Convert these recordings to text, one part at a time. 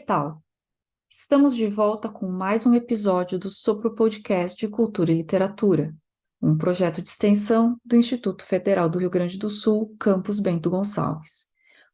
tal? Estamos de volta com mais um episódio do Sopro Podcast de Cultura e Literatura, um projeto de extensão do Instituto Federal do Rio Grande do Sul, Campus Bento Gonçalves.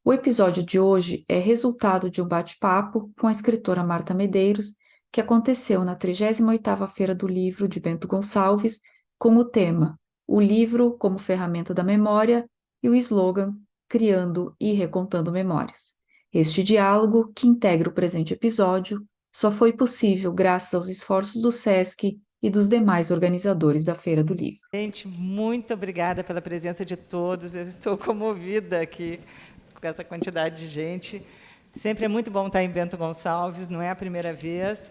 O episódio de hoje é resultado de um bate-papo com a escritora Marta Medeiros, que aconteceu na 38ª Feira do Livro de Bento Gonçalves, com o tema O Livro como Ferramenta da Memória e o slogan Criando e Recontando Memórias. Este diálogo, que integra o presente episódio, só foi possível graças aos esforços do SESC e dos demais organizadores da Feira do Livro. Gente, muito obrigada pela presença de todos. Eu estou comovida aqui com essa quantidade de gente. Sempre é muito bom estar em Bento Gonçalves, não é a primeira vez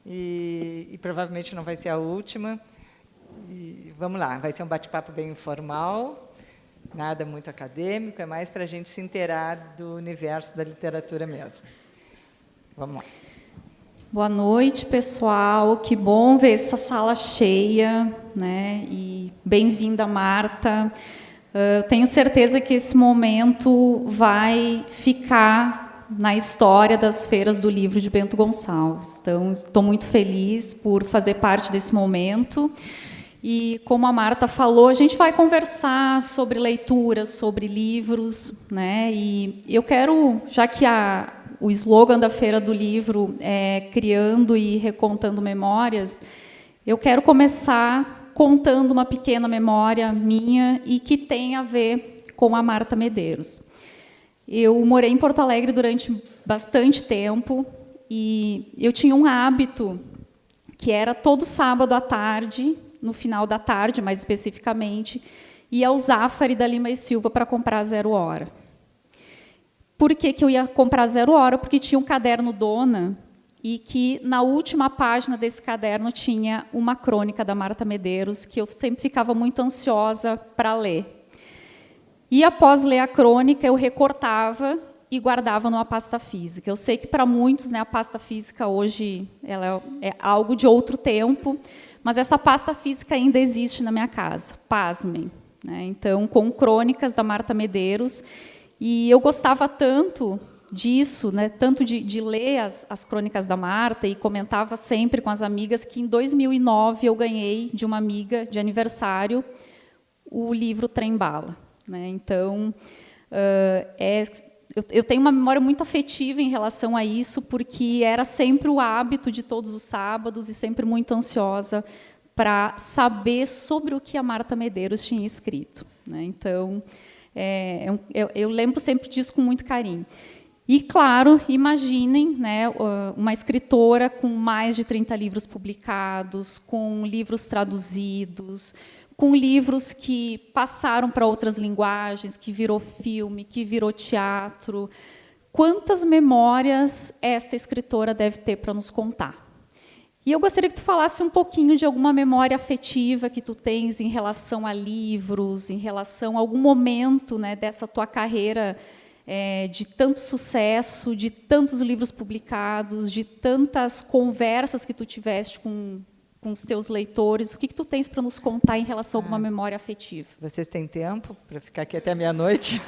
e provavelmente não vai ser a última. E vamos lá, vai ser um bate-papo bem informal, nada muito acadêmico, é mais para a gente se inteirar do universo da literatura mesmo. Vamos lá. Boa noite, pessoal. Que bom ver essa sala cheia, né? E bem-vinda, Marta. Tenho certeza que esse momento vai ficar na história das feiras do livro de Bento Gonçalves. Então, estou muito feliz por fazer parte desse momento. E, como a Marta falou, a gente vai conversar sobre leituras, sobre livros, né? E eu quero, já que o slogan da Feira do Livro é Criando e Recontando Memórias, eu quero começar contando uma pequena memória minha e que tem a ver com a Marta Medeiros. Eu morei em Porto Alegre durante bastante tempo e eu tinha um hábito que era todo sábado à tarde, no final da tarde, mais especificamente, ia ao Zafari da Lima e Silva para comprar Zero Hora. Por que eu ia comprar Zero Hora? Porque tinha um caderno Dona e que, na última página desse caderno, tinha uma crônica da Marta Medeiros, que eu sempre ficava muito ansiosa para ler. E, após ler a crônica, eu recortava e guardava numa pasta física. Eu sei que, para muitos, né, a pasta física hoje ela é algo de outro tempo, mas essa pasta física ainda existe na minha casa, pasmem, né? Então, com crônicas da Marta Medeiros, e eu gostava tanto disso, né, tanto de ler as crônicas da Marta, e comentava sempre com as amigas que, em 2009, eu ganhei de uma amiga, de aniversário, o livro Trem Bala, né? Então, eu tenho uma memória muito afetiva em relação a isso, porque era sempre o hábito de todos os sábados e sempre muito ansiosa para saber sobre o que a Marta Medeiros tinha escrito, né? Então, eu lembro sempre disso com muito carinho. E, claro, imaginem, né, uma escritora com mais de 30 livros publicados, com livros traduzidos, com livros que passaram para outras linguagens, que virou filme, que virou teatro. Quantas memórias essa escritora deve ter para nos contar? E eu gostaria que tu falasse um pouquinho de alguma memória afetiva que tu tens em relação a livros, em relação a algum momento, né, dessa tua carreira de tanto sucesso, de tantos livros publicados, de tantas conversas que tu tiveste com os teus leitores. O que tu tens para nos contar em relação a alguma memória afetiva? Vocês têm tempo para ficar aqui até meia-noite?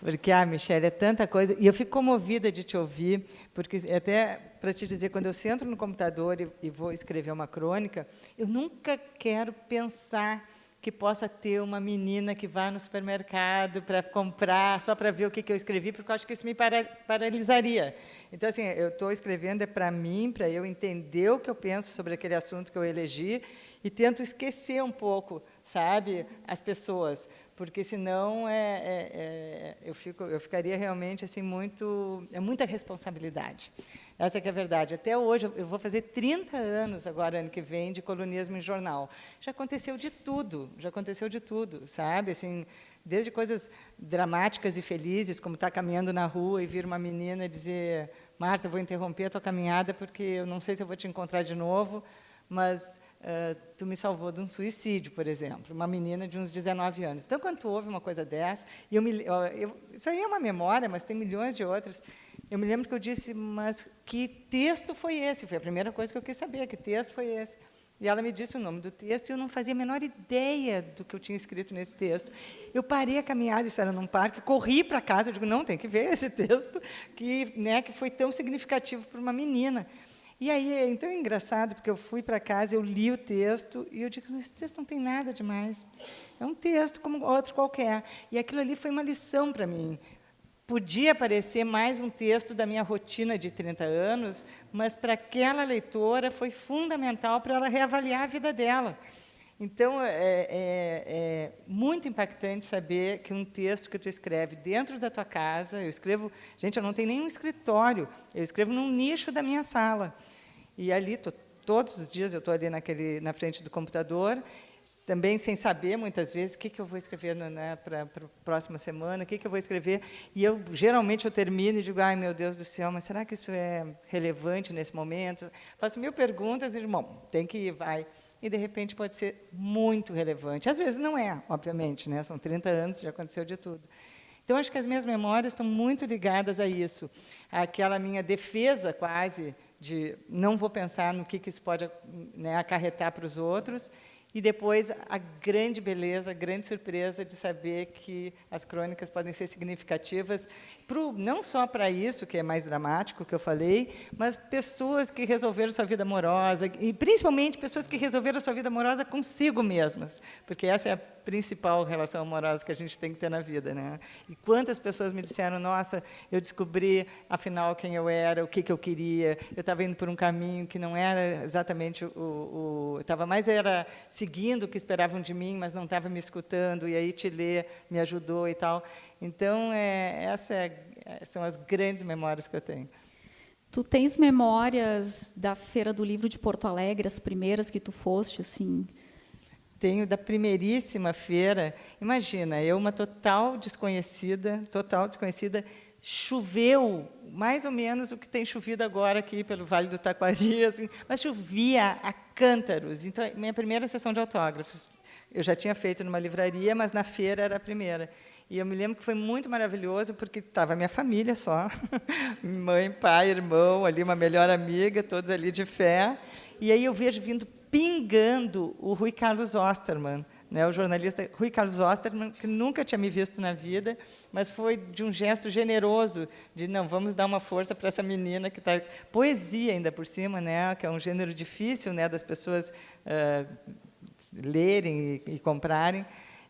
Porque, Michele, é tanta coisa. E eu fico comovida de te ouvir, porque, até para te dizer, quando eu sento no computador e vou escrever uma crônica, eu nunca quero pensar que possa ter uma menina que vá no supermercado para comprar, só para ver o que eu escrevi, porque eu acho que isso me paralisaria. Então, assim, eu estou escrevendo para mim, para eu entender o que eu penso sobre aquele assunto que eu elegi, e tento esquecer um pouco, sabe, as pessoas, porque senão eu ficaria realmente assim muita responsabilidade. Essa que é a verdade. Até hoje, eu vou fazer 30 anos agora, ano que vem, de colunismo em jornal. Já aconteceu de tudo, sabe? Assim, desde coisas dramáticas e felizes, como estar caminhando na rua e vir uma menina dizer: Marta, eu vou interromper a tua caminhada porque eu não sei se eu vou te encontrar de novo, mas tu me salvou de um suicídio, por exemplo, uma menina de uns 19 anos. Então, quando tu ouve uma coisa dessa, isso aí é uma memória, mas tem milhões de outras. Eu me lembro que eu disse: mas que texto foi esse? Foi a primeira coisa que eu quis saber, que texto foi esse? E ela me disse o nome do texto e eu não fazia a menor ideia do que eu tinha escrito nesse texto. Eu parei a caminhada, isso era num parque, corri para casa, eu digo, não, tem que ver esse texto, que foi tão significativo para uma menina. E aí, então, é engraçado, porque eu fui para casa, eu li o texto, e eu digo, esse texto não tem nada demais. É um texto como outro qualquer. E aquilo ali foi uma lição para mim. Podia parecer mais um texto da minha rotina de 30 anos, mas para aquela leitora foi fundamental para ela reavaliar a vida dela. Então, é muito impactante saber que um texto que tu escreve dentro da tua casa, eu escrevo, gente, eu não tenho nenhum escritório, eu escrevo num nicho da minha sala. E ali, todos os dias, eu estou ali na frente do computador, também sem saber, muitas vezes, o que eu vou escrever para a próxima semana, o que eu vou escrever. E, geralmente, eu termino e digo, ai, meu Deus do céu, mas será que isso é relevante nesse momento? Faço 1000 perguntas e digo, bom, tem que ir, vai. E, de repente, pode ser muito relevante. Às vezes não é, obviamente, né? São 30 anos, já aconteceu de tudo. Então, acho que as minhas memórias estão muito ligadas a isso, àquela minha defesa, quase, de não vou pensar no que isso pode, né, acarretar para os outros, e depois a grande beleza, a grande surpresa de saber que as crônicas podem ser significativas, não só para isso, que é mais dramático, que eu falei, mas pessoas que resolveram sua vida amorosa, e principalmente pessoas que resolveram sua vida amorosa consigo mesmas, porque essa é a principal relação amorosa que a gente tem que ter na vida, né? E quantas pessoas me disseram, nossa, eu descobri, afinal, quem eu era, o que eu queria, eu estava indo por um caminho que não era exatamente estava mais seguindo o que esperavam de mim, mas não estava me escutando, e aí te ler me ajudou e tal. Então, são as grandes memórias que eu tenho. Tu tens memórias da Feira do Livro de Porto Alegre, as primeiras que tu foste, assim? Tenho da primeiríssima feira. Imagina, eu, uma total desconhecida, choveu mais ou menos o que tem chovido agora aqui pelo Vale do Taquari, assim, mas chovia a cântaros. Então, minha primeira sessão de autógrafos, eu já tinha feito numa livraria, mas na feira era a primeira. E eu me lembro que foi muito maravilhoso, porque estava a minha família só, mãe, pai, irmão, ali uma melhor amiga, todos ali de fé. E aí eu vejo vindo pingando o Rui Carlos Osterman, né, o jornalista Rui Carlos Osterman, que nunca tinha me visto na vida, mas foi de um gesto generoso, de, não, vamos dar uma força para essa menina que está... Poesia, ainda por cima, né, que é um gênero difícil, né, das pessoas lerem e comprarem.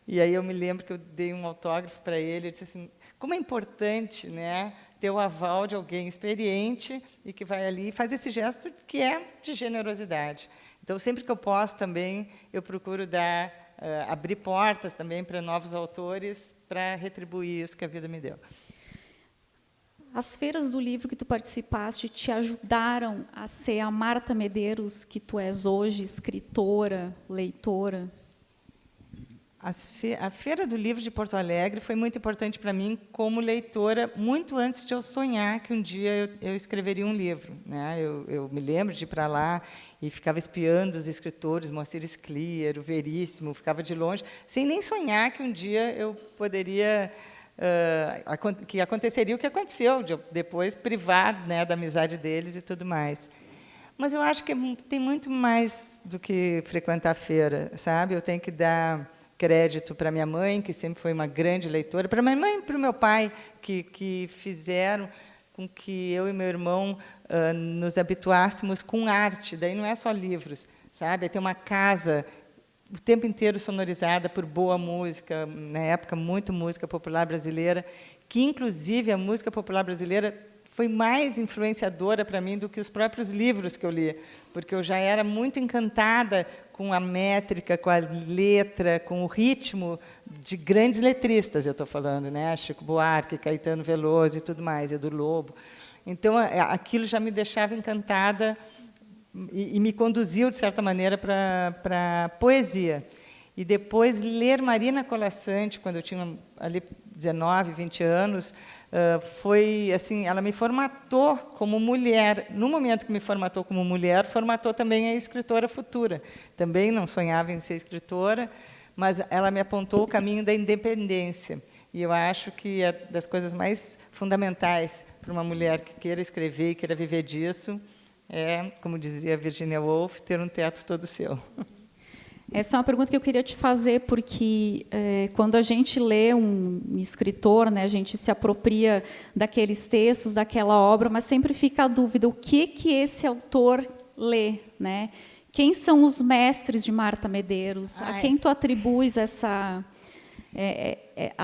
E aí eu me lembro que eu dei um autógrafo para ele, eu disse assim, como é importante, né, ter o aval de alguém experiente e que vai ali e faz esse gesto que é de generosidade. Então, sempre que eu posso também, eu procuro abrir portas também para novos autores para retribuir isso que a vida me deu. As feiras do livro que tu participaste te ajudaram a ser a Marta Medeiros que tu és hoje, escritora, leitora? A Feira do Livro de Porto Alegre foi muito importante para mim como leitora, muito antes de eu sonhar que um dia eu escreveria um livro, né? Eu me lembro de ir para lá e ficava espiando os escritores, Moacir Scliar, o Veríssimo, ficava de longe, sem nem sonhar que um dia eu poderia... que aconteceria o que aconteceu, de eu depois privar, né, da amizade deles e tudo mais. Mas eu acho que tem muito mais do que frequentar a feira, sabe? Eu tenho que dar crédito para minha mãe, que sempre foi uma grande leitora, para minha mãe e para o meu pai, que fizeram com que eu e meu irmão nos habituássemos com arte. Daí não é só livros, sabe? Tem uma casa o tempo inteiro sonorizada por boa música, na época, muito música popular brasileira, que, inclusive, a música popular brasileira foi mais influenciadora para mim do que os próprios livros que eu li, porque eu já era muito encantada com a métrica, com a letra, com o ritmo de grandes letristas, eu estou falando, né? Chico Buarque, Caetano Veloso e tudo mais, Edu Lobo. Então, aquilo já me deixava encantada e me conduziu, de certa maneira, para a poesia. E depois, ler Marina Colasanti, quando eu tinha ali 19, 20 anos, foi assim, ela me formatou como mulher. No momento que me formatou como mulher, formatou também a escritora futura. Também não sonhava em ser escritora, mas ela me apontou o caminho da independência. E eu acho que é das coisas mais fundamentais para uma mulher que queira escrever e queira viver disso, é, como dizia Virginia Woolf, ter um teto todo seu. Essa é uma pergunta que eu queria te fazer, porque quando a gente lê um escritor, né, a gente se apropria daqueles textos, daquela obra, mas sempre fica a dúvida, o que esse autor lê, né? Quem são os mestres de Marta Medeiros? A quem tu atribuis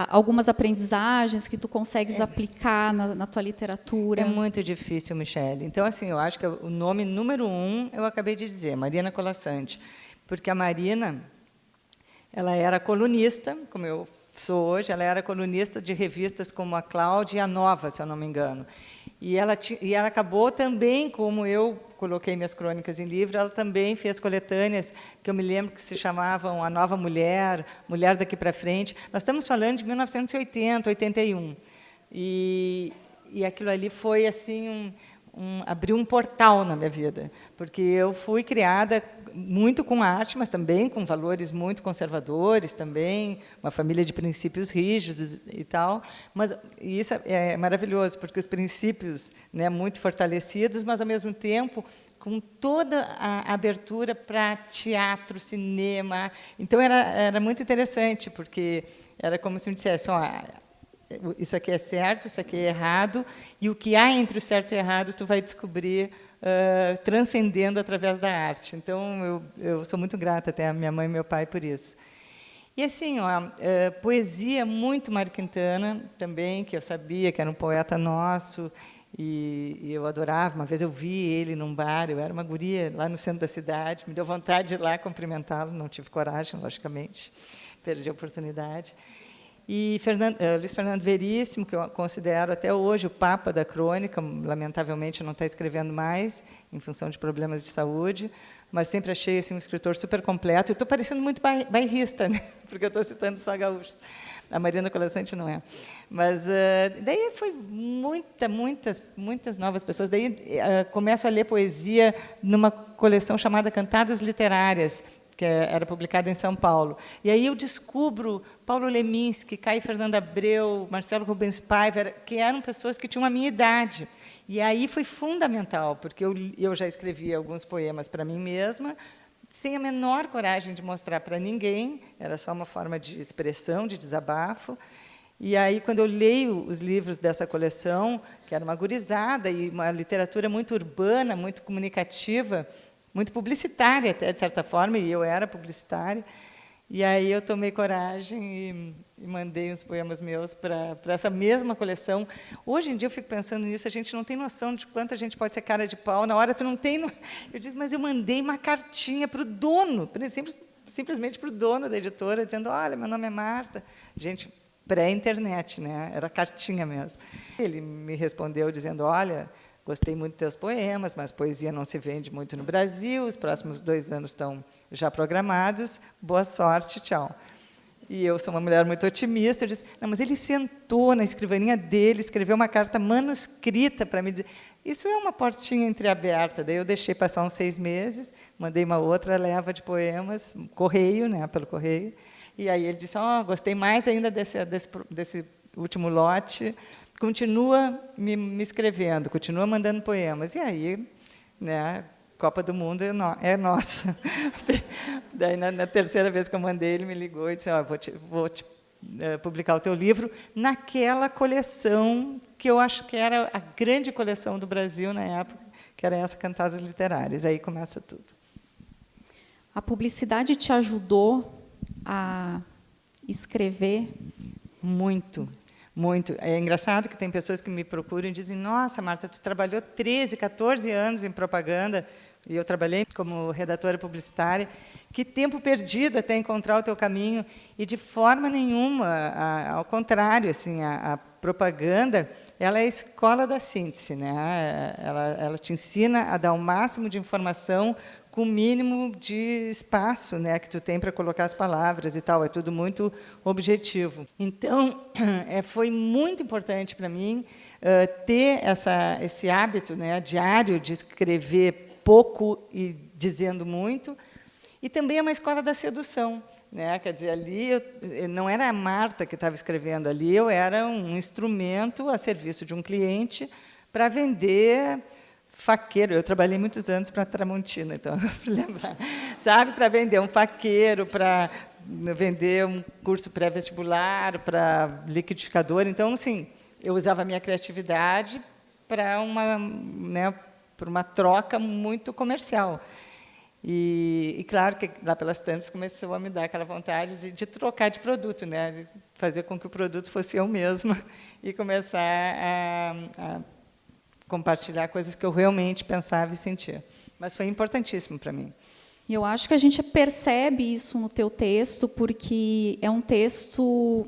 algumas aprendizagens que tu consegues aplicar na tua literatura? É muito difícil, Michele. Então, assim, eu acho que o nome número 1 eu acabei de dizer, Marina Colasanti, porque a Marina, ela era colunista, como eu sou hoje, ela era colunista de revistas como a Cláudia e a Nova, se eu não me engano. E ela acabou também, como eu coloquei minhas crônicas em livro, ela também fez coletâneas, que eu me lembro que se chamavam A Nova Mulher, Mulher Daqui para Frente. Nós estamos falando de 1980, 81. E aquilo ali foi assim abriu um portal na minha vida, porque eu fui criada muito com arte, mas também com valores muito conservadores, também uma família de princípios rígidos e tal. Mas isso é maravilhoso, porque os princípios, né, muito fortalecidos, mas ao mesmo tempo com toda a abertura para teatro, cinema. Então era muito interessante, porque era como se me dissesse, isso aqui é certo, isso aqui é errado, e o que há entre o certo e o errado tu vai descobrir transcendendo através da arte. Então, eu sou muito grata até a minha mãe e meu pai por isso. E, assim, poesia muito Mário Quintana, também, que eu sabia que era um poeta nosso, e eu adorava. Uma vez eu vi ele num bar, eu era uma guria lá no centro da cidade, me deu vontade de ir lá cumprimentá-lo, não tive coragem, logicamente, perdi a oportunidade. E Luiz Fernando Veríssimo, que eu considero até hoje o papa da crônica, lamentavelmente não está escrevendo mais, em função de problemas de saúde, mas sempre achei assim, um escritor super completo. Eu estou parecendo muito bairrista, né? Porque eu estou citando só gaúchos. A Marina Colasanti não é. Mas daí foi muitas novas pessoas. Daí começo a ler poesia numa coleção chamada Cantadas Literárias, que era publicada em São Paulo. E aí eu descubro Paulo Leminski, Caio Fernando Abreu, Marcelo Rubens Paiva, que eram pessoas que tinham a minha idade. E aí foi fundamental, porque eu já escrevia alguns poemas para mim mesma, sem a menor coragem de mostrar para ninguém, era só uma forma de expressão, de desabafo. E aí, quando eu leio os livros dessa coleção, que era uma gurizada e uma literatura muito urbana, muito comunicativa, muito publicitária, até, de certa forma, e eu era publicitária. E aí eu tomei coragem e mandei uns poemas meus para essa mesma coleção. Hoje em dia eu fico pensando nisso, a gente não tem noção de quanto a gente pode ser cara de pau. Na hora tu não tem... Eu digo, mas eu mandei uma cartinha para o dono, simplesmente para o dono da editora, dizendo, olha, meu nome é Marta. Gente, pré-internet, né? Era cartinha mesmo. Ele me respondeu dizendo, olha... Gostei muito dos teus poemas, mas poesia não se vende muito no Brasil, os próximos 2 anos estão já programados, boa sorte, tchau. E eu sou uma mulher muito otimista, eu disse, não, mas ele sentou na escrivaninha dele, escreveu uma carta manuscrita para me dizer, isso é uma portinha entreaberta, daí eu deixei passar uns 6 meses, mandei uma outra leva de poemas, correio, né, pelo correio, e aí ele disse, gostei mais ainda desse último lote, continua me escrevendo, continua mandando poemas. E aí, né, Copa do Mundo é nossa. Daí, na 3ª vez que eu mandei, ele me ligou e disse, vou publicar o teu livro naquela coleção que eu acho que era a grande coleção do Brasil na época, que era essa Cantadas Literárias. Aí começa tudo. A publicidade te ajudou a escrever? Muito. Muito. É engraçado que tem pessoas que me procuram e dizem, nossa, Marta, tu trabalhou 13, 14 anos em propaganda, e eu trabalhei como redatora publicitária, que tempo perdido até encontrar o teu caminho, e de forma nenhuma, ao contrário, assim, a propaganda, ela é a escola da síntese, né? Ela te ensina a dar o máximo de informação com o mínimo de espaço, né, que tu tem para colocar as palavras e tal, é tudo muito objetivo. Então, foi muito importante para mim ter esse hábito, né, diário de escrever pouco e dizendo muito, e também é uma escola da sedução, né? Quer dizer, ali não era a Marta que estava escrevendo, ali eu era um instrumento a serviço de um cliente para vender faqueiro. Eu trabalhei muitos anos para a Tramontina, então, para lembrar. Sabe, para vender um faqueiro, para vender um curso pré-vestibular, para liquidificador. Então, assim, eu usava a minha criatividade para para uma troca muito comercial. E claro que lá pelas tantas começou a me dar aquela vontade de trocar de produto, né? De fazer com que o produto fosse eu mesma e começar a compartilhar coisas que eu realmente pensava e sentia. Mas foi importantíssimo para mim. E eu acho que a gente percebe isso no teu texto, porque é um texto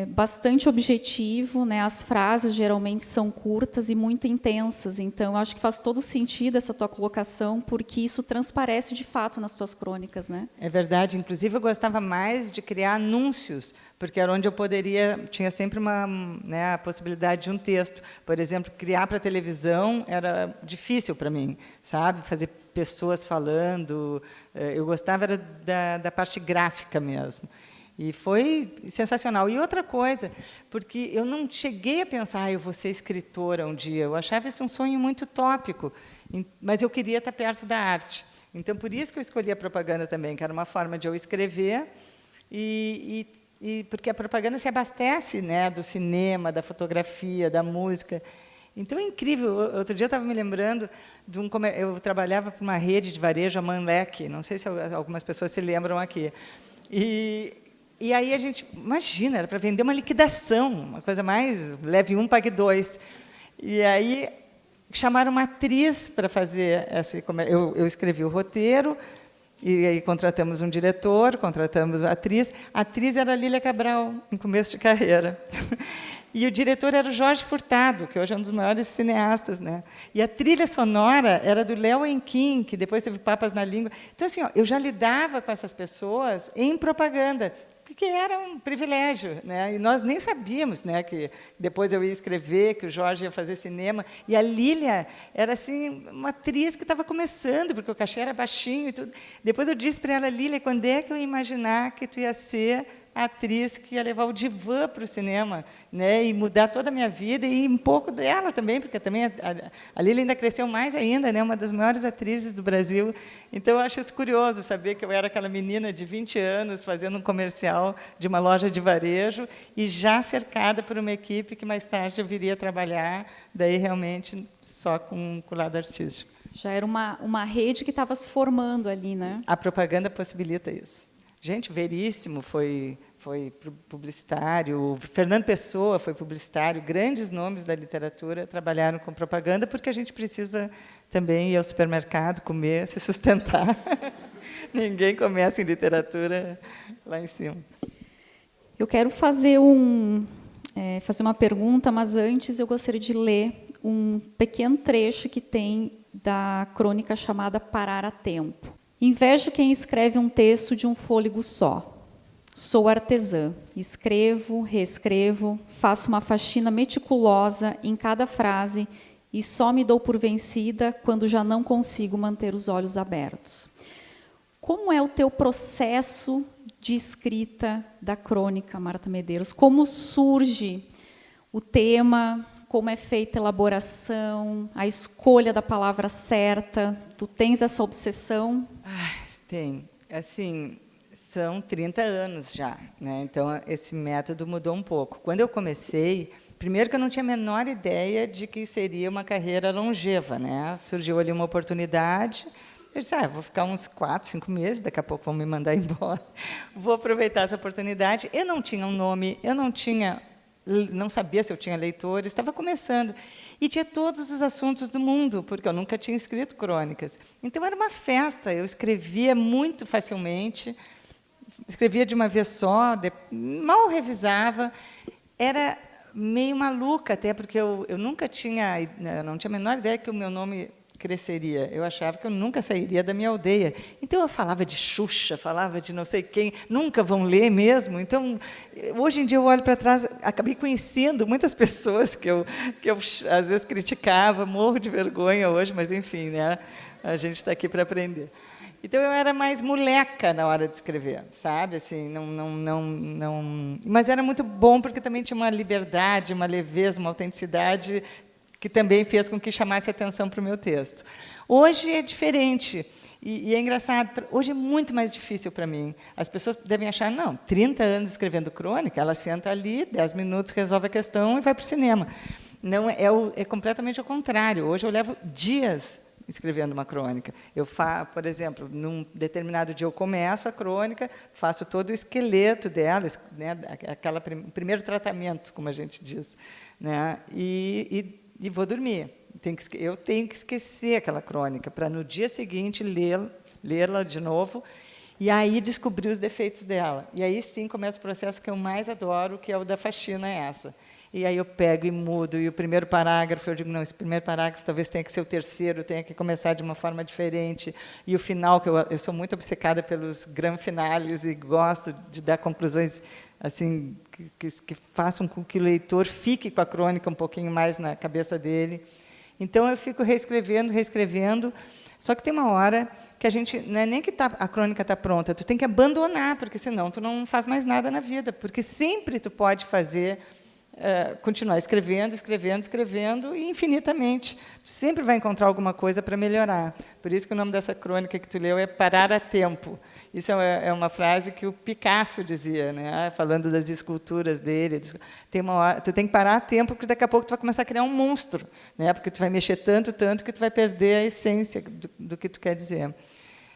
bastante objetivo, né? As frases geralmente são curtas e muito intensas, então eu acho que faz todo sentido essa tua colocação, porque isso transparece de fato nas tuas crônicas, né? É verdade, inclusive eu gostava mais de criar anúncios, porque era onde eu tinha sempre a possibilidade de um texto. Por exemplo, criar para televisão era difícil para mim, sabe? Fazer pessoas falando, eu gostava era da parte gráfica mesmo. E foi sensacional. E outra coisa, porque eu não cheguei a pensar, eu vou ser escritora um dia, eu achava isso um sonho muito utópico, mas eu queria estar perto da arte. Então, por isso que eu escolhi a propaganda também, que era uma forma de eu escrever, porque a propaganda se abastece, né, do cinema, da fotografia, da música. Então, é incrível. Outro dia eu estava me lembrando eu trabalhava para uma rede de varejo, a Manlec, não sei se algumas pessoas se lembram aqui. E aí a gente, imagina, era para vender uma liquidação, uma coisa mais, leve um, pague dois. E aí chamaram uma atriz para fazer esse comércio. Eu escrevi o roteiro, e aí contratamos um diretor, contratamos a atriz. A atriz era a Lília Cabral, em começo de carreira. E o diretor era o Jorge Furtado, que hoje é um dos maiores cineastas, né? E a trilha sonora era do Léo Enquim, que depois teve Papas na Língua. Então, assim, eu já lidava com essas pessoas em propaganda, que era um privilégio, né? E nós nem sabíamos, né, que depois eu ia escrever, que o Jorge ia fazer cinema. E a Lília era assim uma atriz que estava começando, porque o cachê era baixinho e tudo. Depois eu disse para ela, Lília, quando é que eu ia imaginar que tu ia ser a atriz que ia levar o divã para o cinema, né, e mudar toda a minha vida, e um pouco dela também, porque também a Lília ainda cresceu mais ainda, né, uma das maiores atrizes do Brasil. Então, eu acho isso curioso, saber que eu era aquela menina de 20 anos, fazendo um comercial de uma loja de varejo, e já cercada por uma equipe que, mais tarde, eu viria a trabalhar, daí, realmente, só com o lado artístico. Já era uma rede que estava se formando ali, né? A propaganda possibilita isso. Gente, Veríssimo foi publicitário, o Fernando Pessoa foi publicitário, grandes nomes da literatura trabalharam com propaganda, porque a gente precisa também ir ao supermercado, comer, se sustentar. Ninguém começa em literatura lá em cima. Eu quero fazer uma pergunta, mas antes eu gostaria de ler um pequeno trecho que tem da crônica chamada Parar a Tempo. Invejo quem escreve um texto de um fôlego só. Sou artesã, escrevo, reescrevo, faço uma faxina meticulosa em cada frase e só me dou por vencida quando já não consigo manter os olhos abertos. Como é o teu processo de escrita da crônica, Marta Medeiros? Como surge o tema? Como é feita a elaboração, a escolha da palavra certa? Tu tens essa obsessão? Tem. Assim, são 30 anos já, né? Então, esse método mudou um pouco. Quando eu comecei, primeiro que eu não tinha a menor ideia de que seria uma carreira longeva, né? Surgiu ali uma oportunidade, eu disse, vou ficar uns 4, 5 meses, daqui a pouco vão me mandar embora. Vou aproveitar essa oportunidade. Eu não tinha um nome, eu não sabia se eu tinha leitores, estava começando. E tinha todos os assuntos do mundo, porque eu nunca tinha escrito crônicas. Então, era uma festa, eu escrevia muito facilmente, escrevia de uma vez só, mal revisava. Era meio maluca, até, porque eu não tinha a menor ideia que o meu nome cresceria. Eu achava que eu nunca sairia da minha aldeia. Então, eu falava de Xuxa, falava de não sei quem, nunca vão ler mesmo. Então, hoje em dia, eu olho para trás, acabei conhecendo muitas pessoas que eu às vezes, criticava, morro de vergonha hoje, mas, enfim, né? A gente está aqui para aprender. Então, eu era mais moleca na hora de escrever, sabe? Assim, mas era muito bom, porque também tinha uma liberdade, uma leveza, uma autenticidade que também fez com que chamasse atenção para o meu texto. Hoje é diferente. E é engraçado, hoje é muito mais difícil para mim. As pessoas devem achar, não, 30 anos escrevendo crônica, ela senta ali, 10 minutos, resolve a questão e vai para o cinema. Não, é completamente ao contrário. Hoje eu levo dias escrevendo uma crônica. Eu faço, por exemplo, num determinado dia eu começo a crônica, faço todo o esqueleto dela, né, primeiro tratamento, como a gente diz, né, e vou dormir. Eu tenho que esquecer aquela crônica, para, no dia seguinte, lê-la de novo, e aí descobrir os defeitos dela. E aí, sim, começa o processo que eu mais adoro, que é o da faxina essa. E aí eu pego e mudo, e o primeiro parágrafo, eu digo, não, esse primeiro parágrafo talvez tenha que ser o terceiro, tenha que começar de uma forma diferente. E o final, que eu sou muito obcecada pelos grand finales, e gosto de dar conclusões assim que façam com que o leitor fique com a crônica um pouquinho mais na cabeça dele. Então, eu fico reescrevendo, só que tem uma hora que a gente, não é nem que a crônica está pronta, tu tem que abandonar, porque senão tu não faz mais nada na vida, porque sempre tu pode fazer, continuar escrevendo e infinitamente. Tu sempre vai encontrar alguma coisa para melhorar. Por isso que o nome dessa crônica que tu leu é Parar a Tempo. Isso é uma frase que o Picasso dizia, né? Falando das esculturas dele. Tem uma hora, tu tem que parar a tempo, porque daqui a pouco tu vai começar a criar um monstro, né? Porque tu vai mexer tanto que tu vai perder a essência do que tu quer dizer.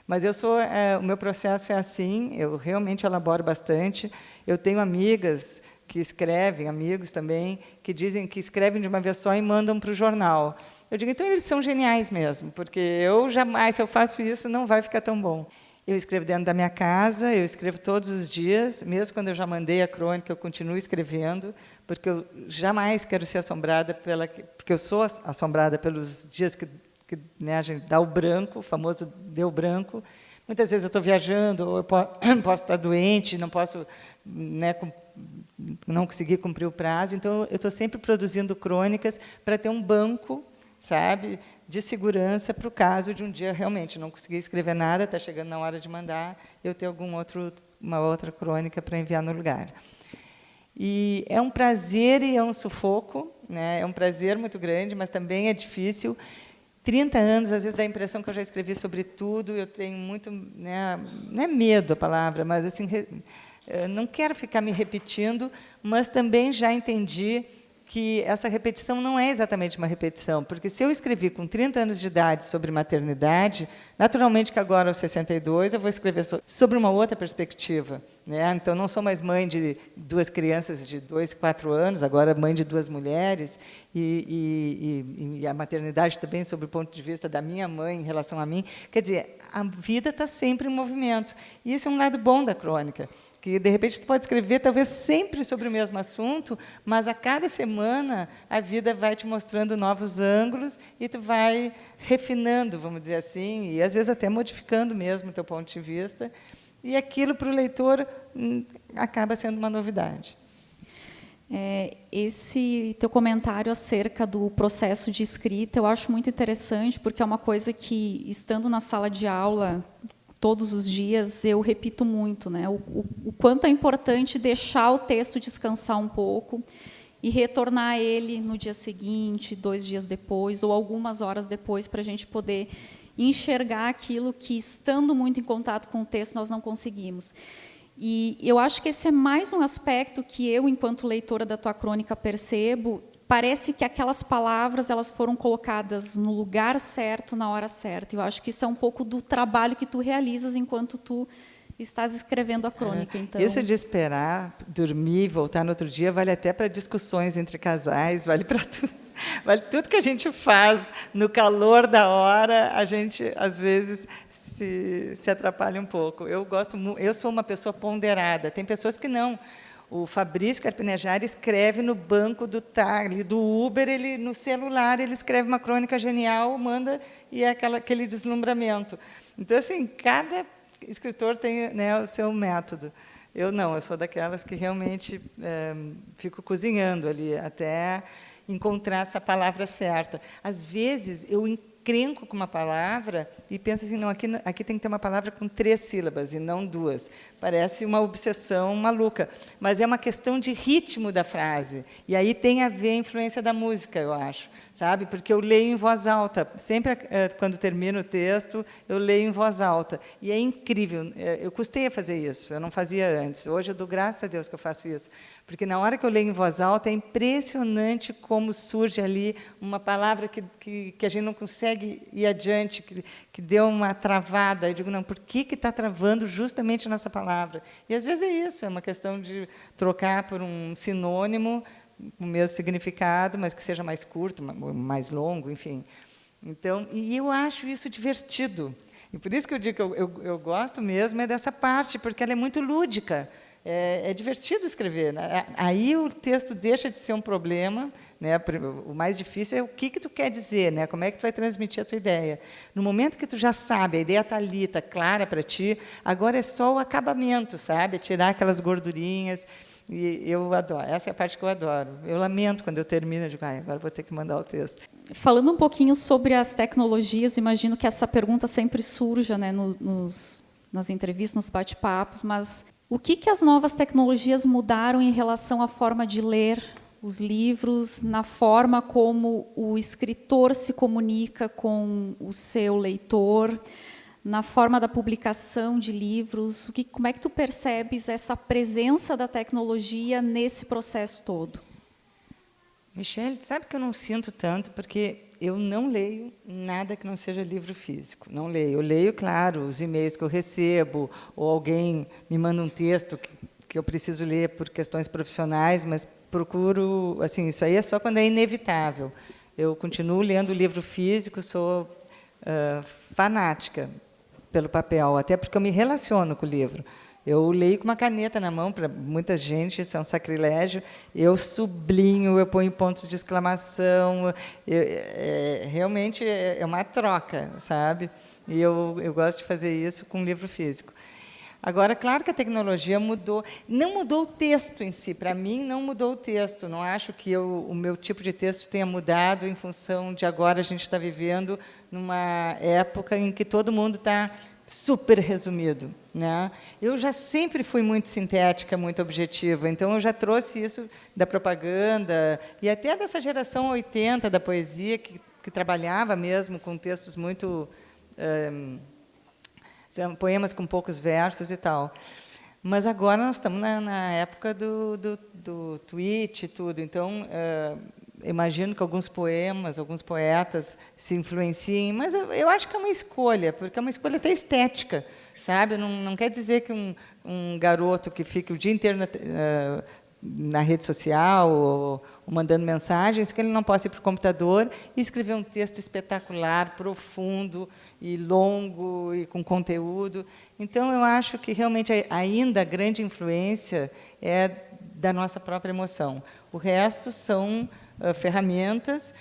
Mas o meu processo é assim, eu realmente elaboro bastante. Eu tenho amigas que escrevem, amigos também, que dizem que escrevem de uma vez só e mandam para o jornal. Eu digo, então eles são geniais mesmo, porque eu jamais, se eu faço isso, não vai ficar tão bom. Eu escrevo dentro da minha casa, eu escrevo todos os dias, mesmo quando eu já mandei a crônica, eu continuo escrevendo, porque eu jamais quero ser assombrada porque eu sou assombrada pelos dias que né, a gente dá o branco, o famoso deu branco. Muitas vezes eu estou viajando, ou eu posso estar doente, não posso, né, não conseguir cumprir o prazo. Então, eu estou sempre produzindo crônicas para ter um banco, sabe, de segurança para o caso de um dia realmente não conseguir escrever nada, está chegando na hora de mandar, eu ter uma outra crônica para enviar no lugar. E é um prazer e é um sufoco, né? É um prazer muito grande, mas também é difícil. 30 anos, às vezes dá a impressão que eu já escrevi sobre tudo, eu tenho muito, né, não é medo a palavra, mas assim, não quero ficar me repetindo, mas também já entendi que essa repetição não é exatamente uma repetição, porque se eu escrevi com 30 anos de idade sobre maternidade, naturalmente que agora aos 62 eu vou escrever sobre uma outra perspectiva, né? Então, não sou mais mãe de 2 crianças de 2 e 4 anos, agora mãe de 2 mulheres, e a maternidade também sob o ponto de vista da minha mãe em relação a mim. Quer dizer, a vida está sempre em movimento, e esse é um lado bom da crônica, que, de repente, tu pode escrever, talvez, sempre sobre o mesmo assunto, mas, a cada semana, a vida vai te mostrando novos ângulos e tu vai refinando, vamos dizer assim, e, às vezes, até modificando mesmo o teu ponto de vista, e aquilo, para o leitor, acaba sendo uma novidade. Esse teu comentário acerca do processo de escrita, eu acho muito interessante, porque é uma coisa que, estando na sala de aula todos os dias, eu repito muito, né? O quanto é importante deixar o texto descansar um pouco e retornar a ele no dia seguinte, 2 dias depois, ou algumas horas depois, para a gente poder enxergar aquilo que, estando muito em contato com o texto, nós não conseguimos. E eu acho que esse é mais um aspecto que eu, enquanto leitora da tua crônica, percebo. Parece que aquelas palavras elas foram colocadas no lugar certo, na hora certa. Eu acho que isso é um pouco do trabalho que tu realizas enquanto tu estás escrevendo a crônica. Então, isso de esperar, dormir, voltar no outro dia, vale até para discussões entre casais, vale para tudo. Vale tudo que a gente faz no calor da hora, a gente, às vezes, se atrapalha um pouco. Eu sou uma pessoa ponderada, tem pessoas que não. O Fabrício Carpinejar escreve no banco do Uber, no celular, ele escreve uma crônica genial, manda, e é aquele deslumbramento. Então, assim, cada escritor tem, né, o seu método. Eu não, eu sou daquelas que realmente fico cozinhando ali, até encontrar essa palavra certa. Às vezes, eu encrenco com uma palavra e penso assim, não, aqui tem que ter uma palavra com 3 sílabas e não 2. Parece uma obsessão maluca, mas é uma questão de ritmo da frase. E aí tem a ver a influência da música, eu acho. sabe? Porque eu leio em voz alta. Sempre, quando termino o texto, eu leio em voz alta. E é incrível. Eu custei a fazer isso, eu não fazia antes. Hoje eu dou graças a Deus que eu faço isso. Porque, na hora que eu leio em voz alta, é impressionante como surge ali uma palavra que a gente não consegue ir adiante, que deu uma travada. Eu digo, não, por que está travando justamente nessa palavra? E, às vezes, é isso, é uma questão de trocar por um sinônimo, o mesmo significado, mas que seja mais curto, mais longo, enfim. Então, e eu acho isso divertido. E por isso que eu digo que eu gosto mesmo dessa parte, porque ela é muito lúdica. É divertido escrever, né? Aí o texto deixa de ser um problema, né? O mais difícil é o que tu quer dizer, né? Como é que tu vai transmitir a tua ideia. No momento que tu já sabe, a ideia está ali, está clara para ti, agora é só o acabamento, sabe? É tirar aquelas gordurinhas. E eu adoro, essa é a parte que eu adoro. Eu lamento quando eu termino, eu digo, agora vou ter que mandar o texto. Falando um pouquinho sobre as tecnologias, imagino que essa pergunta sempre surja, né, nas entrevistas, nos bate-papos, mas o que as novas tecnologias mudaram em relação à forma de ler os livros, na forma como o escritor se comunica com o seu leitor, na forma da publicação de livros? Como é que tu percebes essa presença da tecnologia nesse processo todo? Michele, sabe que eu não sinto tanto, porque eu não leio nada que não seja livro físico. Não leio. Eu leio, claro, os e-mails que eu recebo, ou alguém me manda um texto que eu preciso ler por questões profissionais, mas procuro, assim, isso aí é só quando é inevitável. Eu continuo lendo livro físico, sou fanática pelo papel, até porque eu me relaciono com o livro. Eu leio com uma caneta na mão, para muita gente isso é um sacrilégio, eu sublinho, eu ponho pontos de exclamação, realmente é uma troca, sabe? E eu gosto de fazer isso com livro físico. Agora, claro que a tecnologia mudou, não mudou o texto em si, para mim não mudou o texto, não acho que o meu tipo de texto tenha mudado em função de agora a gente está vivendo numa época em que todo mundo está super resumido, né? Eu já sempre fui muito sintética, muito objetiva, então eu já trouxe isso da propaganda e até dessa geração 80 da poesia, que trabalhava mesmo com textos muito... poemas com poucos versos e tal. Mas agora nós estamos na época do tweet e tudo, então imagino que alguns poemas, alguns poetas se influenciem, mas eu acho que é uma escolha, porque é uma escolha até estética, sabe? Não quer dizer que um garoto que fique o dia inteiro na rede social ou mandando mensagens, que ele não possa ir para o computador e escrever um texto espetacular, profundo e longo e com conteúdo. Então, eu acho que, realmente, ainda a grande influência é da nossa própria emoção. O resto são ferramentas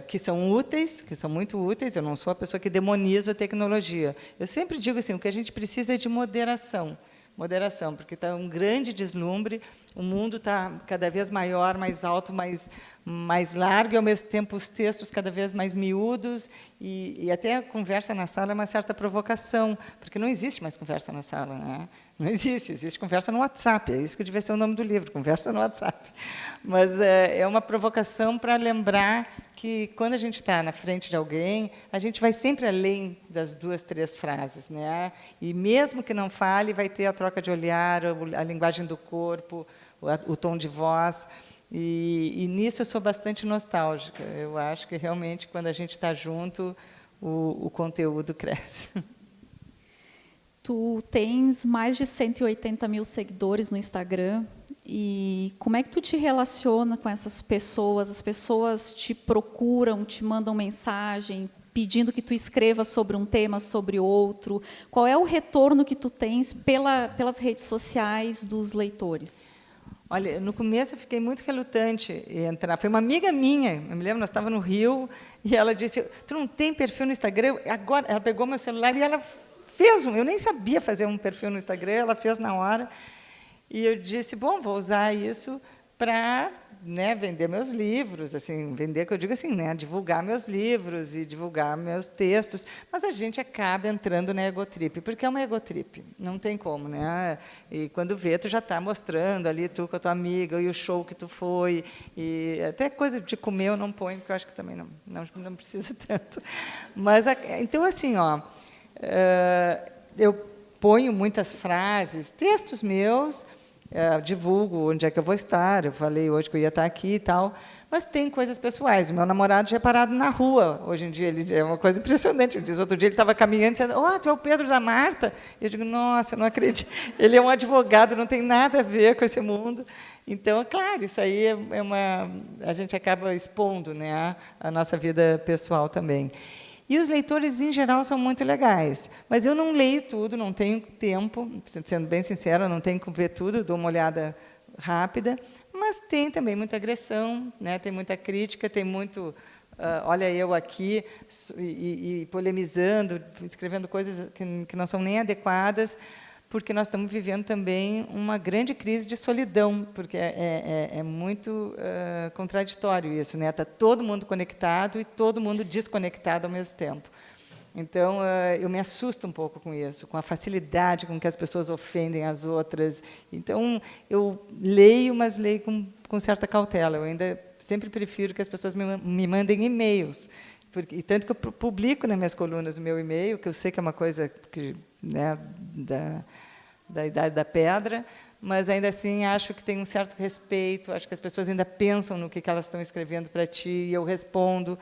que são úteis, que são muito úteis. Eu não sou a pessoa que demoniza a tecnologia. Eu sempre digo assim, o que a gente precisa é de moderação. Moderação, porque está um grande deslumbre, o mundo está cada vez maior, mais alto, mais largo, e, ao mesmo tempo, os textos cada vez mais miúdos, e até a conversa na sala é uma certa provocação, porque não existe mais conversa na sala, né? Não existe conversa no WhatsApp, é isso que devia ser o nome do livro, conversa no WhatsApp. Mas é uma provocação para lembrar que, quando a gente está na frente de alguém, a gente vai sempre além das 2, 3 frases, né? E, mesmo que não fale, vai ter a troca de olhar, a linguagem do corpo, o tom de voz. E nisso eu sou bastante nostálgica. Eu acho que, realmente, quando a gente está junto, o conteúdo cresce. Tu tens mais de 180 mil seguidores no Instagram. E como é que tu te relaciona com essas pessoas? As pessoas te procuram, te mandam mensagem, pedindo que tu escreva sobre um tema, sobre outro. Qual é o retorno que tu tens pelas redes sociais dos leitores? Olha, no começo eu fiquei muito relutante em entrar. Foi uma amiga minha, eu me lembro, nós estávamos no Rio, e ela disse, tu não tem perfil no Instagram? Agora, ela pegou meu celular e ela fez eu nem sabia fazer um perfil no Instagram, ela fez na hora. E eu disse, bom, vou usar isso para, né, vender meus livros, assim, vender, que eu digo assim, né, divulgar meus livros e divulgar meus textos, mas a gente acaba entrando na egotrip, porque é uma egotrip, não tem como, né? E quando vê, tu já está mostrando ali, tu com a tua amiga, e o show que tu foi, e até coisa de comer eu não ponho, porque eu acho que também não precisa tanto. Mas, então, assim, ó, eu ponho muitas frases, textos meus, divulgo onde é que eu vou estar, eu falei hoje que eu ia estar aqui e tal, mas tem coisas pessoais. O meu namorado já é parado na rua, hoje em dia, ele é uma coisa impressionante. Ele diz, outro dia ele estava caminhando e disse, tu é o Pedro da Marta? E eu digo, nossa, não acredito. Ele é um advogado, não tem nada a ver com esse mundo. Então, claro, isso aí a gente acaba expondo, né, a nossa vida pessoal também. E os leitores, em geral, são muito legais. Mas eu não leio tudo, não tenho tempo, sendo bem sincera, não tenho como ver tudo, dou uma olhada rápida, mas tem também muita agressão, né? Tem muita crítica, tem muito... olha eu aqui, e polemizando, escrevendo coisas que não são nem adequadas, porque nós estamos vivendo também uma grande crise de solidão, porque é muito contraditório isso, né? Está todo mundo conectado e todo mundo desconectado ao mesmo tempo. Então, eu me assusto um pouco com isso, com a facilidade com que as pessoas ofendem as outras. Então, eu leio, mas leio com certa cautela. Eu ainda sempre prefiro que as pessoas me mandem e-mails. E tanto que eu publico nas minhas colunas o meu e-mail, que eu sei que é uma coisa que, né, da idade da pedra, mas, ainda assim, acho que tem um certo respeito, acho que as pessoas ainda pensam no que elas estão escrevendo para ti, e eu respondo.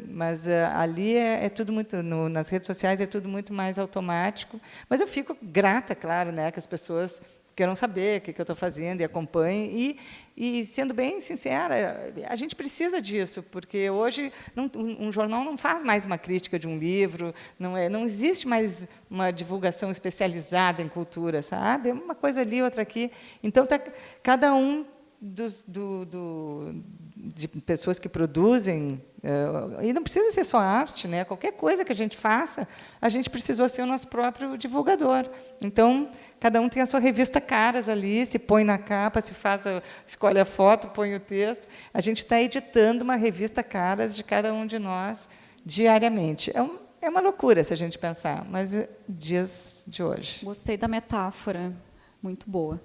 Mas ali é tudo muito, nas redes sociais é tudo muito mais automático, mas eu fico grata, claro, né, que as pessoas queiram saber o que eu estou fazendo e acompanhem, e sendo bem sincera, a gente precisa disso, porque hoje um jornal não faz mais uma crítica de um livro, não existe mais uma divulgação especializada em cultura, sabe? É uma coisa ali, outra aqui. Então, cada um de pessoas que produzem, e não precisa ser só arte, né? Qualquer coisa que a gente faça, a gente precisou ser o nosso próprio divulgador. Então, cada um tem a sua revista Caras ali, se põe na capa, escolhe a foto, põe o texto. A gente está editando uma revista Caras de cada um de nós diariamente. É uma loucura se a gente pensar, mas dias de hoje. Gostei da metáfora, muito boa.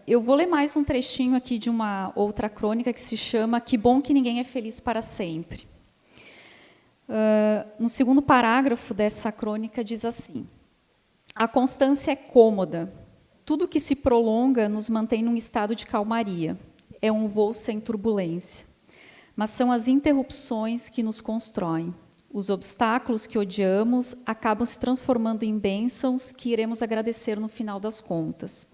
Eu vou ler mais um trechinho aqui de uma outra crônica que se chama Que Bom Que Ninguém é Feliz para Sempre. No segundo parágrafo dessa crônica diz assim: a constância é cômoda. Tudo que se prolonga nos mantém num estado de calmaria. É um voo sem turbulência. Mas são as interrupções que nos constroem. Os obstáculos que odiamos acabam se transformando em bênçãos que iremos agradecer no final das contas.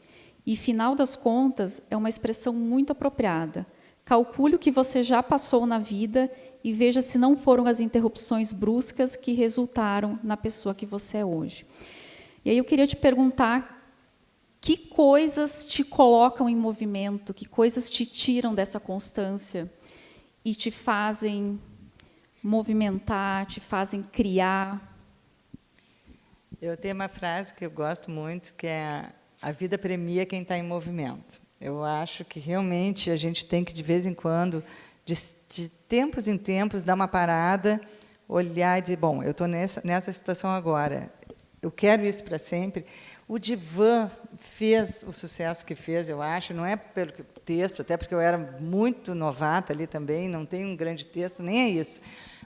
E final das contas é uma expressão muito apropriada. Calcule o que você já passou na vida e veja se não foram as interrupções bruscas que resultaram na pessoa que você é hoje. E aí eu queria te perguntar, que coisas te colocam em movimento, que coisas te tiram dessa constância e te fazem movimentar, te fazem criar? Eu tenho uma frase que eu gosto muito, que é: a vida premia quem está em movimento. Eu acho que, realmente, a gente tem que, de vez em quando, de tempos em tempos, dar uma parada, olhar e dizer, bom, eu estou nessa situação agora, eu quero isso para sempre. O Divã fez o sucesso que fez, eu acho, não é pelo texto, até porque eu era muito novata ali também, não tem um grande texto, nem é isso.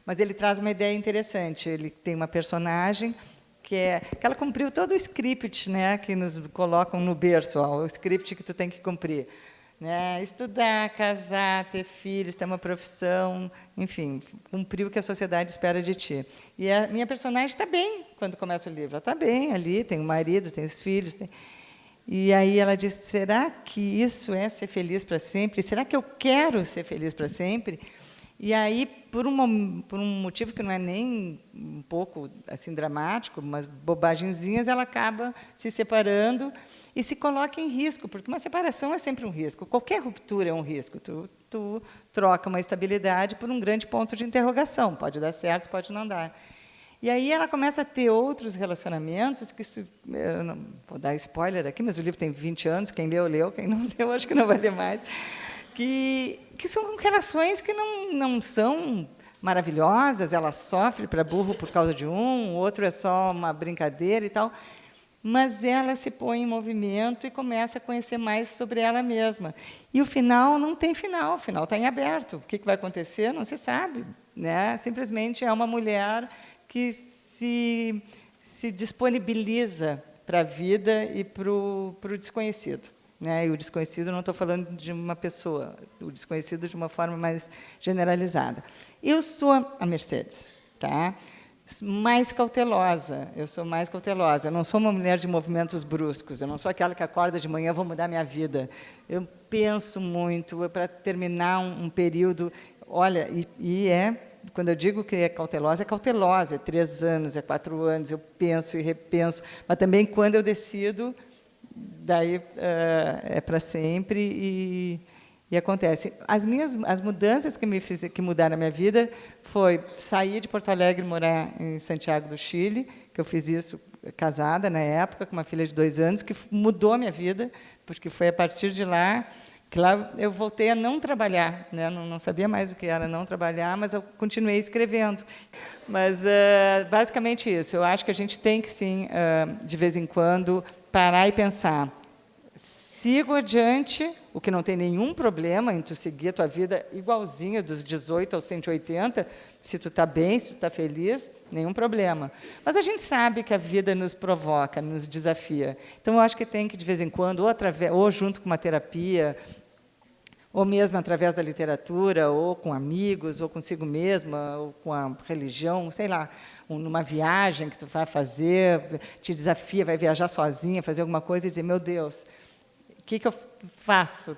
Mas ele traz uma ideia interessante. Ele tem uma personagem que ela cumpriu todo o script, né, que nos colocam no berço, ó, o script que tu tem que cumprir, né, estudar, casar, ter filhos, ter uma profissão, enfim, cumprir o que a sociedade espera de ti. E a minha personagem está bem quando começa o livro, ela está bem ali, tem o marido, tem os filhos, e aí ela diz: será que isso é ser feliz para sempre? Será que eu quero ser feliz para sempre? E aí, por um motivo que não é nem um pouco assim dramático, umas bobagenzinhas, ela acaba se separando e se coloca em risco, porque uma separação é sempre um risco. Qualquer ruptura é um risco. Tu troca uma estabilidade por um grande ponto de interrogação. Pode dar certo, pode não dar. E aí ela começa a ter outros relacionamentos que, eu não vou dar spoiler aqui, mas o livro tem 20 anos, quem leu, leu, quem não leu, acho que não vai ler mais, que são relações que não são maravilhosas, ela sofre para burro por causa de um, o outro é só uma brincadeira e tal, mas ela se põe em movimento e começa a conhecer mais sobre ela mesma. E o final não tem final, o final está em aberto. O que vai acontecer não se sabe, né? Simplesmente é uma mulher que se disponibiliza para a vida e para o desconhecido. Né? E o desconhecido, não estou falando de uma pessoa, o desconhecido de uma forma mais generalizada. Eu sou a Mercedes, tá? Mais cautelosa, eu sou mais cautelosa. Eu não sou uma mulher de movimentos bruscos, eu não sou aquela que acorda de manhã, vou mudar minha vida. Eu penso muito, para terminar um período... Olha, quando eu digo que é cautelosa 3 anos, é 4 anos, eu penso e repenso, mas também quando eu decido, daí é para sempre e acontece. As mudanças que mudaram a minha vida foi sair de Porto Alegre e morar em Santiago do Chile, que eu fiz isso casada na época, com uma filha de 2 anos, que mudou a minha vida, porque foi a partir de lá que lá eu voltei a não trabalhar, né? Não sabia mais o que era não trabalhar, mas eu continuei escrevendo. Mas, basicamente, isso. Eu acho que a gente tem que, sim, de vez em quando, parar e pensar. Sigo adiante, o que não tem nenhum problema em tu seguir a tua vida igualzinha, dos 18 aos 180, se tu está bem, se tu está feliz, nenhum problema. Mas a gente sabe que a vida nos provoca, nos desafia. Então, eu acho que tem que, de vez em quando, ou junto com uma terapia, ou mesmo através da literatura, ou com amigos, ou consigo mesma, ou com a religião, sei lá, numa viagem que tu vai fazer, te desafia, vai viajar sozinha, fazer alguma coisa e dizer, meu Deus, o que eu faço?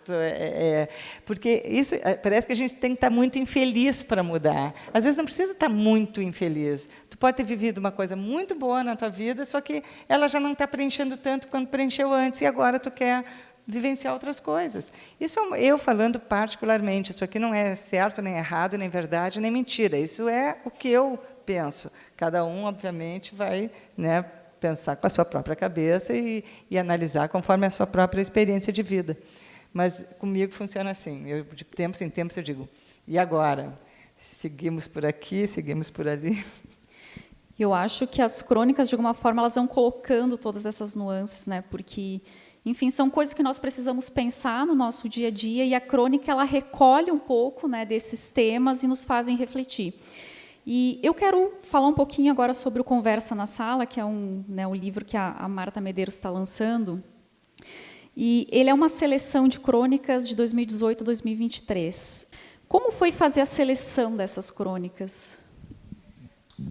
Porque isso parece que a gente tem que estar muito infeliz para mudar. Às vezes não precisa estar muito infeliz. Tu pode ter vivido uma coisa muito boa na tua vida, só que ela já não está preenchendo tanto quanto preencheu antes, e agora tu quer vivenciar outras coisas. Isso eu falando particularmente. Isso aqui não é certo, nem errado, nem verdade, nem mentira. Isso é o que eu penso. Cada um, obviamente, vai, né, pensar com a sua própria cabeça e analisar conforme a sua própria experiência de vida. Mas comigo funciona assim. Eu, de tempos em tempos, eu digo, e agora? Seguimos por aqui, seguimos por ali? Eu acho que as crônicas, de alguma forma, elas vão colocando todas essas nuances, né? Porque, enfim, são coisas que nós precisamos pensar no nosso dia a dia, e a crônica ela recolhe um pouco, né, desses temas e nos fazem refletir. E eu quero falar um pouquinho agora sobre o Conversa na Sala, que é um livro que a Marta Medeiros está lançando. E ele é uma seleção de crônicas de 2018 a 2023. Como foi fazer a seleção dessas crônicas?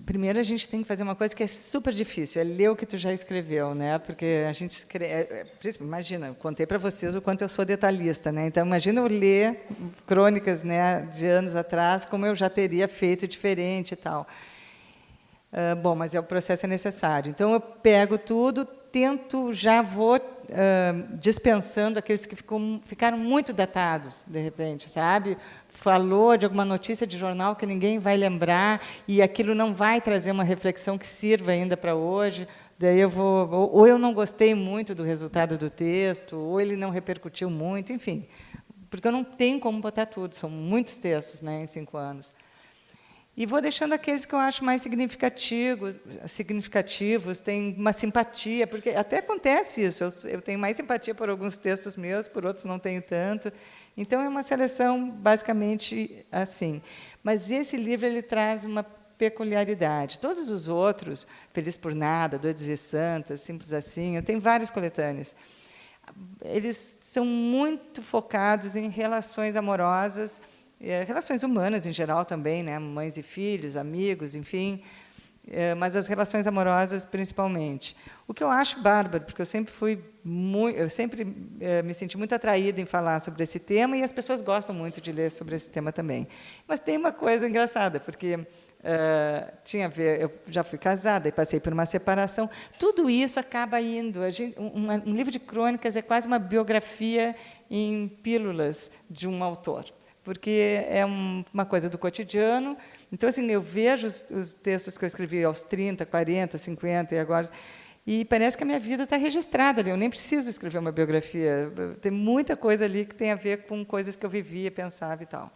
Primeiro, a gente tem que fazer uma coisa que é super difícil, é ler o que tu já escreveu, né? Porque a gente escreve... Imagina, eu contei para vocês o quanto eu sou detalhista, né? Então, imagina eu ler crônicas, né, de anos atrás, como eu já teria feito diferente e tal. Bom, mas o processo é necessário. Então, eu pego tudo, já vou dispensando aqueles que ficaram muito datados, de repente, sabe? Falou de alguma notícia de jornal que ninguém vai lembrar e aquilo não vai trazer uma reflexão que sirva ainda para hoje. Daí eu ou eu não gostei muito do resultado do texto, ou ele não repercutiu muito, enfim. Porque eu não tenho como botar tudo, são muitos textos, né, em 5 anos. E vou deixando aqueles que eu acho mais significativos, tem uma simpatia, porque até acontece isso, eu tenho mais simpatia por alguns textos meus, por outros não tenho tanto. Então, é uma seleção basicamente assim. Mas esse livro ele traz uma peculiaridade. Todos os outros, Feliz por Nada, Doidas e Santas, Simples Assim, eu tenho várias coletâneas. Eles são muito focados em relações amorosas, relações humanas em geral também, né? Mães e filhos, amigos, enfim, mas as relações amorosas principalmente. O que eu acho bárbaro, porque eu sempre me senti muito atraída em falar sobre esse tema, e as pessoas gostam muito de ler sobre esse tema também. Mas tem uma coisa engraçada, porque tinha a ver, eu já fui casada e passei por uma separação. Tudo isso acaba indo. Um livro de crônicas é quase uma biografia em pílulas de um autor, porque é uma coisa do cotidiano, Então, assim, eu vejo os textos que eu escrevi aos 30, 40, 50 e agora, e parece que a minha vida está registrada ali. Eu nem preciso escrever uma biografia. Tem muita coisa ali que tem a ver com coisas que eu vivia, pensava e tal.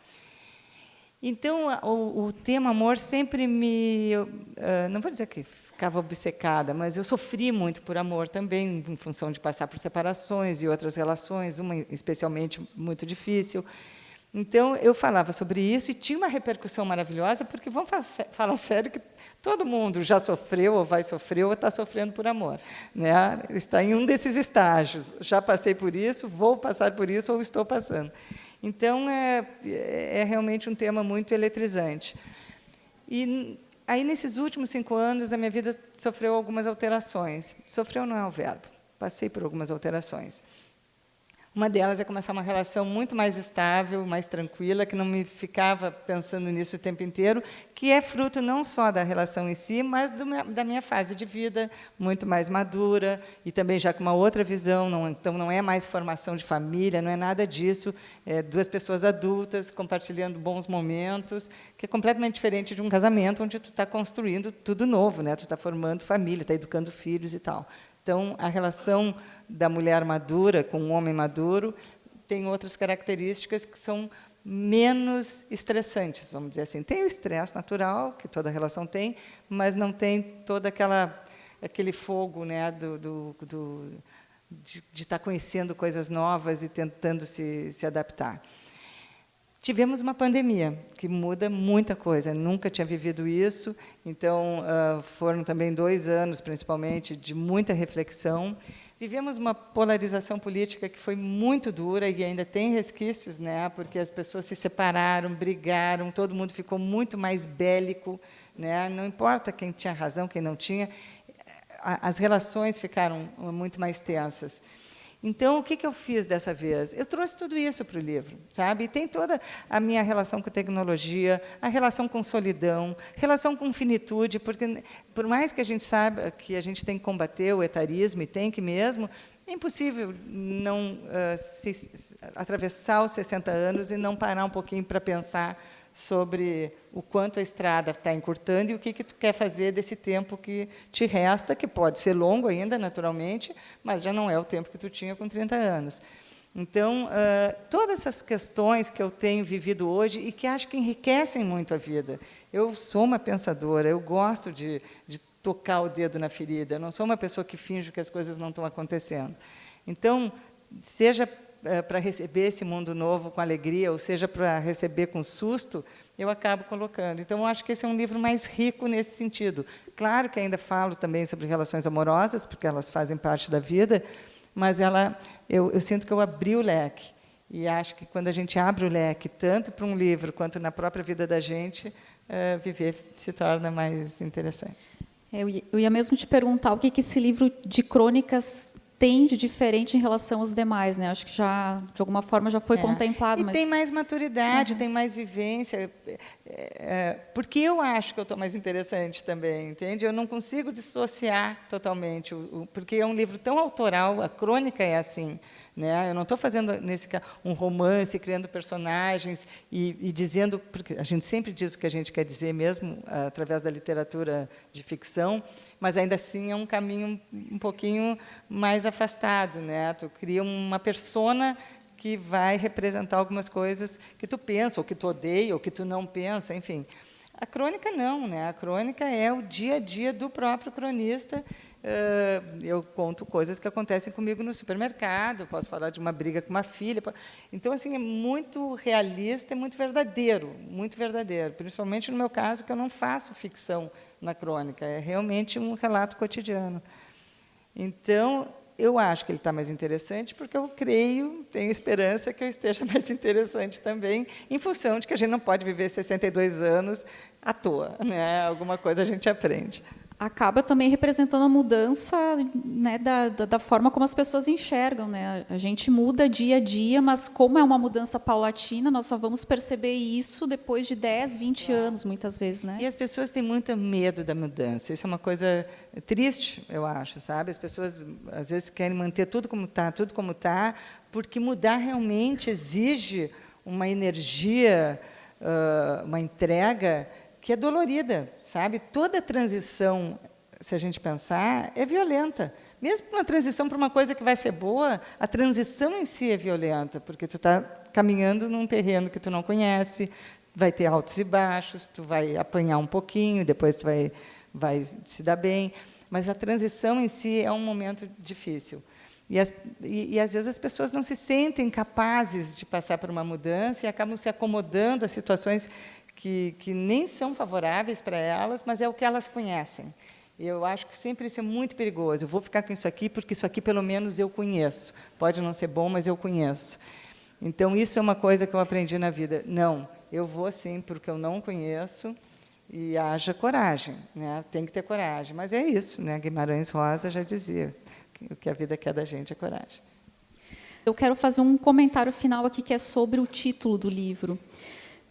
Então, o tema amor sempre não vou dizer que ficava obcecada, mas eu sofri muito por amor também, em função de passar por separações e outras relações, uma especialmente muito difícil. Então, eu falava sobre isso e tinha uma repercussão maravilhosa, porque, vamos falar sério, que todo mundo já sofreu, ou vai sofrer, ou está sofrendo por amor, né? Está em um desses estágios. Já passei por isso, vou passar por isso, ou estou passando. Então, é realmente um tema muito eletrizante. E aí, nesses últimos 5 anos, a minha vida sofreu algumas alterações. Sofreu não é o verbo. Passei por algumas alterações. Uma delas é começar uma relação muito mais estável, mais tranquila, que não me ficava pensando nisso o tempo inteiro, que é fruto não só da relação em si, mas da minha fase de vida, muito mais madura, e também já com uma outra visão. Então, não é mais formação de família, não é nada disso. É 2 pessoas adultas compartilhando bons momentos, que é completamente diferente de um casamento, onde tu está construindo tudo novo, né? Tu está formando família, está educando filhos e tal. Então, a relação da mulher madura com o homem maduro tem outras características que são menos estressantes, vamos dizer assim. Tem o estresse natural, que toda relação tem, mas não tem todo aquele fogo, né, de estar conhecendo coisas novas e tentando se adaptar. Tivemos uma pandemia, que muda muita coisa. Eu nunca tinha vivido isso, então foram também 2 anos, principalmente, de muita reflexão. Vivemos uma polarização política que foi muito dura e ainda tem resquícios, né? Porque as pessoas se separaram, brigaram, todo mundo ficou muito mais bélico, né? Não importa quem tinha razão, quem não tinha, as relações ficaram muito mais tensas. Então, o que eu fiz dessa vez? Eu trouxe tudo isso para o livro, sabe? E tem toda a minha relação com tecnologia, a relação com solidão, relação com finitude, porque, por mais que a gente saiba que a gente tem que combater o etarismo, e tem que mesmo, é impossível não atravessar os 60 anos e não parar um pouquinho para pensar sobre o quanto a estrada está encurtando e o que tu quer fazer desse tempo que te resta, que pode ser longo ainda, naturalmente, mas já não é o tempo que tu tinha com 30 anos. Então, todas essas questões que eu tenho vivido hoje e que acho que enriquecem muito a vida. Eu sou uma pensadora, eu gosto de tocar o dedo na ferida, eu não sou uma pessoa que finge que as coisas não estão acontecendo. Então, seja para receber esse mundo novo com alegria, ou seja, para receber com susto, eu acabo colocando. Então, eu acho que esse é um livro mais rico nesse sentido. Claro que ainda falo também sobre relações amorosas, porque elas fazem parte da vida, mas eu sinto que eu abri o leque. E acho que, quando a gente abre o leque, tanto para um livro quanto na própria vida da gente, viver se torna mais interessante. Eu ia mesmo te perguntar o que esse livro de crônicas tem de diferente em relação aos demais, né? Acho que já, de alguma forma, já foi contemplado. E tem mais maturidade, tem mais vivência, porque eu acho que eu estou mais interessante também, entende? Eu não consigo dissociar totalmente, porque é um livro tão autoral, a crônica é assim, né? Eu não estou fazendo, nesse caso, um romance, criando personagens e dizendo, porque a gente sempre diz o que a gente quer dizer mesmo, através da literatura de ficção, mas, ainda assim, é um caminho um pouquinho mais afastado, né? Tu cria uma persona que vai representar algumas coisas que tu pensa, ou que tu odeia, ou que tu não pensa, enfim. A crônica não, né? A crônica é o dia a dia do próprio cronista. Eu conto coisas que acontecem comigo no supermercado, posso falar de uma briga com uma filha. Então, assim, é muito realista e muito verdadeiro, principalmente no meu caso, que eu não faço ficção na crônica, é realmente um relato cotidiano. Então, eu acho que ele está mais interessante, porque eu creio, tenho esperança que eu esteja mais interessante também, em função de que a gente não pode viver 62 anos à toa, né? Alguma coisa a gente aprende. Acaba também representando a mudança, né, da forma como as pessoas enxergam, né? A gente muda dia a dia, mas como é uma mudança paulatina, nós só vamos perceber isso depois de 10, 20 anos, muitas vezes, né? E as pessoas têm muito medo da mudança. Isso é uma coisa triste, eu acho, sabe? As pessoas, às vezes, querem manter tudo como está, porque mudar realmente exige uma energia, uma entrega que é dolorida, sabe? Toda transição, se a gente pensar, é violenta. Mesmo uma transição para uma coisa que vai ser boa, a transição em si é violenta, porque tu está caminhando num terreno que tu não conhece, vai ter altos e baixos, tu vai apanhar um pouquinho, depois tu vai se dar bem, mas a transição em si é um momento difícil. E às vezes as pessoas não se sentem capazes de passar por uma mudança e acabam se acomodando a situações que nem são favoráveis para elas, mas é o que elas conhecem. Eu acho que sempre isso é muito perigoso. Eu vou ficar com isso aqui porque isso aqui, pelo menos, eu conheço. Pode não ser bom, mas eu conheço. Então, isso é uma coisa que eu aprendi na vida. Não, eu vou sim porque eu não conheço e haja coragem, né? Tem que ter coragem. Mas é isso, né? Guimarães Rosa já dizia, o que a vida quer da gente é coragem. Eu quero fazer um comentário final aqui que é sobre o título do livro.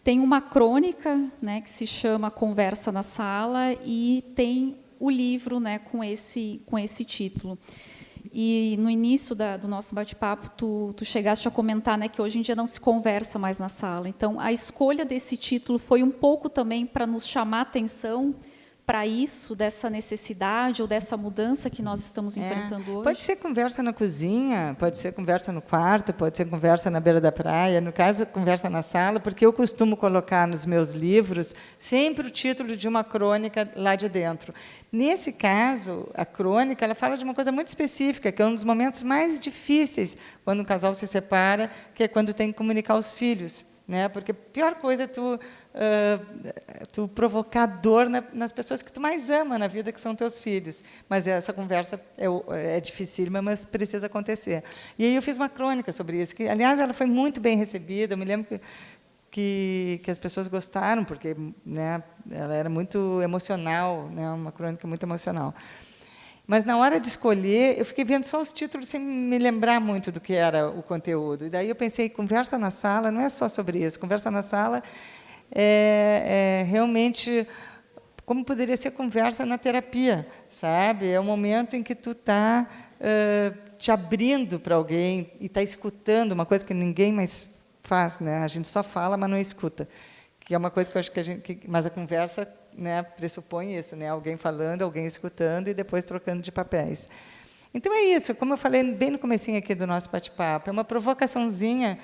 Tem uma crônica, né, que se chama Conversa na Sala, e tem o livro, né, com esse título. E no início do nosso bate-papo, tu chegaste a comentar, né, que hoje em dia não se conversa mais na sala. Então, a escolha desse título foi um pouco também para nos chamar a atenção para isso, dessa necessidade ou dessa mudança que nós estamos enfrentando hoje? Pode ser conversa na cozinha, pode ser conversa no quarto, pode ser conversa na beira da praia, no caso, conversa na sala, porque eu costumo colocar nos meus livros sempre o título de uma crônica lá de dentro. Nesse caso, a crônica ela fala de uma coisa muito específica, que é um dos momentos mais difíceis quando um casal se separa, que é quando tem que comunicar aos filhos. Né? Porque a pior coisa é tu provocar dor nas pessoas que tu mais ama na vida, que são teus filhos. Mas essa conversa é dificílima, mas precisa acontecer. E aí eu fiz uma crônica sobre isso, que, aliás, ela foi muito bem recebida. Eu me lembro que as pessoas gostaram, porque, né, ela era muito emocional, né, uma crônica muito emocional. Mas, na hora de escolher, eu fiquei vendo só os títulos sem me lembrar muito do que era o conteúdo. E daí eu pensei, conversa na sala não é só sobre isso. Conversa na sala é realmente como poderia ser conversa na terapia, sabe? É o momento em que tu está te abrindo para alguém e está escutando, uma coisa que ninguém mais faz, né? A gente só fala, mas não escuta. Que é uma coisa que eu acho que mas a conversa, né, pressupõe isso, né? Alguém falando, alguém escutando e depois trocando de papéis. Então é isso, como eu falei bem no comecinho aqui do nosso bate-papo, é uma provocaçãozinha,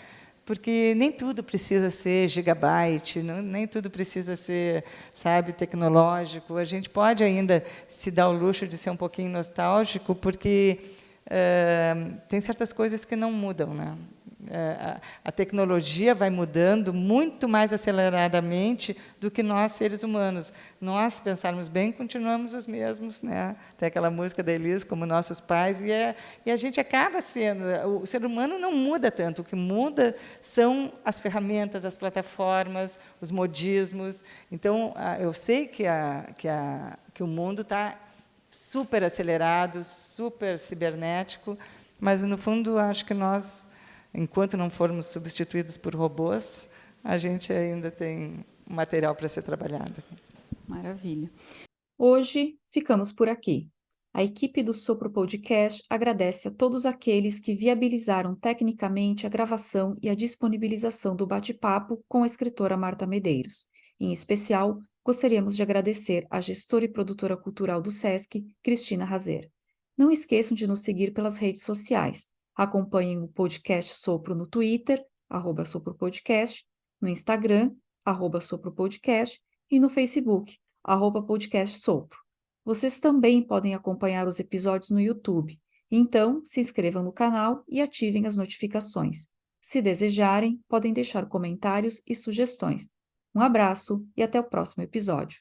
porque nem tudo precisa ser gigabyte, nem tudo precisa ser, sabe, tecnológico. A gente pode ainda se dar o luxo de ser um pouquinho nostálgico, porque tem certas coisas que não mudam, né? A tecnologia vai mudando muito mais aceleradamente do que nós, seres humanos. Nós, se pensarmos bem, continuamos os mesmos, né? Tem aquela música da Elis, como nossos pais, e a gente acaba sendo... O ser humano não muda tanto, o que muda são as ferramentas, as plataformas, os modismos. Então, eu sei que o mundo está super acelerado, super cibernético, mas, no fundo, acho que nós... Enquanto não formos substituídos por robôs, a gente ainda tem material para ser trabalhado. Maravilha. Hoje ficamos por aqui. A equipe do Sopro Podcast agradece a todos aqueles que viabilizaram tecnicamente a gravação e a disponibilização do bate-papo com a escritora Marta Medeiros. Em especial, gostaríamos de agradecer à gestora e produtora cultural do SESC, Cristina Razer. Não esqueçam de nos seguir pelas redes sociais. Acompanhem o podcast Sopro no Twitter, @SoproPodcast, no Instagram, @SoproPodcast, e no Facebook, @Podcast Sopro. Vocês também podem acompanhar os episódios no YouTube. Então, se inscrevam no canal e ativem as notificações. Se desejarem, podem deixar comentários e sugestões. Um abraço e até o próximo episódio.